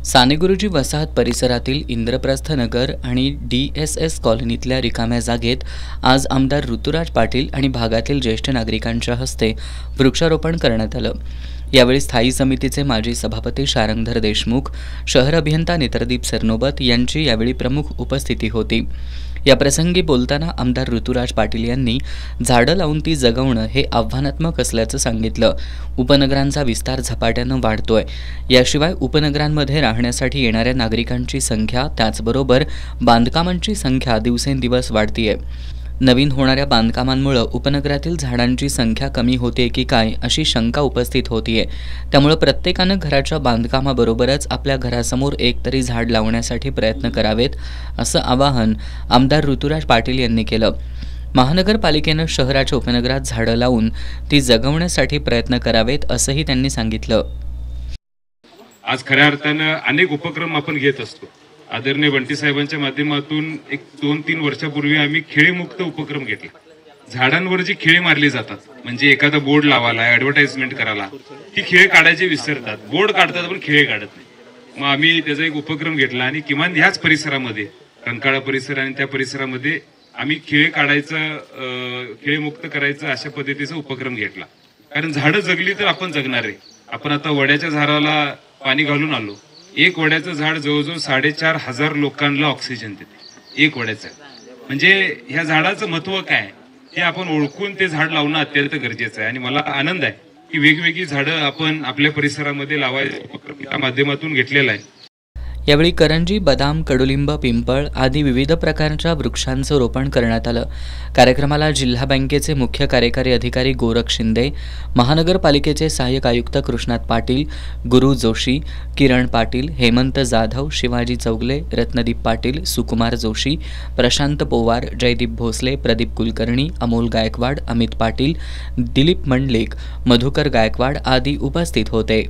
सानेगुरुजी वसाहत परिसरातील इंद्रप्रस्थ नगर आणि DSS कॉलनीतल्या रिकाम्या जागेत आज आमदार ऋतुराज पाटील आणि भागातील ज्येष्ठ नागरिकांच्या हस्ते वृक्षारोपण करण्यात आलं। यावेळी स्थायी समितीचे माजी सभापती शारंगधर देशमुख, शहर अभियंता नेत्रदीप सरनोबत यांची यावेळी प्रमुख उपस्थिती होती। याप्रसंगी बोलताना आमदार ऋतुराज पाटील यांनी झाडं लावून ती जगवणं हे आव्हानात्मक असल्याचं सांगितलं। उपनगरांचा विस्तार झपाट्यानं वाढतोय। याशिवाय उपनगरांमध्ये राहण्यासाठी येणाऱ्या नागरिकांची संख्या त्याचबरोबर बांधकामांची संख्या दिवसेंदिवस वाढतीये। नवीन होणाऱ्या बांधकामांमुळे उपनगरातील झाडांची संख्या कमी होते की काय अशी शंका उपस्थित होतीये। त्यामुळे प्रत्येकानं घराच्या बांधकामाबरोबरच आपल्या घरासमोर एक तरी झाड लावण्यासाठी प्रयत्न करावेत असं आवाहन आमदार ऋतुराज पाटील यांनी केलं। महानगरपालिकेनं शहराच्या उपनगरात झाडं लावून ती जगवण्यासाठी प्रयत्न करावेत असंही त्यांनी सांगितलं। आज खऱ्या अर्थानं अनेक उपक्रम आपण घेत असतो। आदरणीय बंटी साहेबांच्या माध्यमातून एक 2-3 वर्षापूर्वी आम्ही खेळीमुक्त उपक्रम घेतला। झाडांवर जी खिळे मारली जातात, म्हणजे एखादा बोर्ड लावायला, ऍडव्हर्टाइजमेंट करायला, ती खिळे काढायचे विसरतात, बोर्ड काढतात पण खिळे काढत नाही। मग आम्ही त्याचा एक उपक्रम घेतला आणि किमान ह्याच परिसरामध्ये, रंकाळा परिसर आणि त्या परिसरामध्ये आम्ही खिळे काढायचं, खिळेमुक्त करायचं अशा पद्धतीचा उपक्रम घेतला। कारण झाडं जगली तर आपण जगणार आहे। आपण आता वड्याच्या झाडाला पाणी घालून आलो। एक वड्याचं झाड जवळजवळ 4,500 लोकांना ऑक्सिजन देते, एक वड्याचं। म्हणजे ह्या झाडाचं महत्व काय हे आपण ओळखून ते झाड लावणं अत्यंत गरजेचं आहे। आणि मला आनंद आहे की वेगवेगळी झाडं आपण आपल्या परिसरामध्ये लावायच्या माध्यमातून घेतलेला आहे। यावेळी करंजी, बदाम, कडुलिंब, पिंपळ आदी विविध प्रकारच्या वृक्षांचं रोपण करण्यात आलं। कार्यक्रमाला जिल्हा बँकेचे मुख्य कार्यकारी अधिकारी गोरख शिंदे, महानगरपालिकेचे सहाय्यक आयुक्त कृष्णात पाटील, गुरु जोशी, किरण पाटील, हेमंत जाधव, शिवाजी चौगले, रत्नदीप पाटील, सुकुमार जोशी, प्रशांत पोवार, जयदीप भोसले, प्रदीप कुलकर्णी, अमोल गायकवाड, अमित पाटील, दिलीप मंडलिक, मधुकर गायकवाड आदी उपस्थित होते।